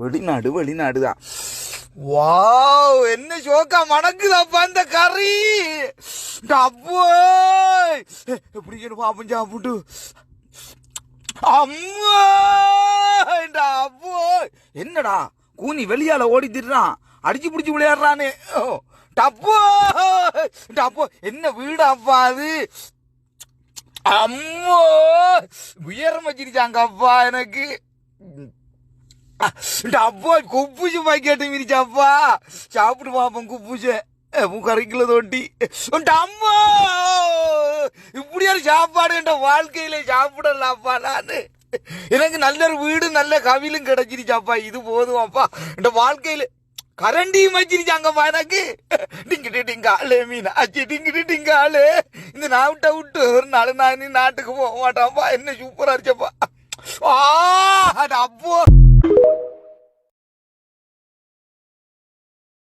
வெளிநாடு வெளிநாடுதான். வாவ், என்ன ஷோக்கா மணக்குதாப்பா அந்த கறி. அப்போ எப்படி பாப்பம் சாப்பிட்டு அம்மா. அப்போ என்னடா கூனி வெளியால ஓடி திடுறான், அடிச்சு பிடிச்சி விளையாடுறானே. டப்போ டப்போ என்ன வீடாப்பா அது. அம்மோ உயரம் வச்சிருச்சாங்க அப்பா எனக்கு. அப்போ குப்பூச்சு பாக்கெட்டு மிதிச்சாப்பா. சாப்பிட்டு பாப்போம் குப்பூச்ச கறிக்குள்ள தொட்டி. அம்மா இப்படி ஒரு சாப்பாடு என்ற வாழ்க்கையில சாப்பிடலாப்பா நானு. எனக்கு நல்ல ஒரு வீடு நல்ல கவிலும் கிடைச்சிருச்சாப்பா. இது போதுமாப்பா இந்த வாழ்க்கையில. கரண்டியும் வச்சிருச்சாங்கப்பா எனக்கு. டிங்கிட்டு டிங்காலே மீனாச்சி டிங்கிட்டு டிங்காலே. இந்த நாட்டை விட்டு ஒரு நாள் நான் நாட்டுக்கு போக மாட்டான்ப்பா. என்ன சூப்பரா இருச்சப்பா. அப்போ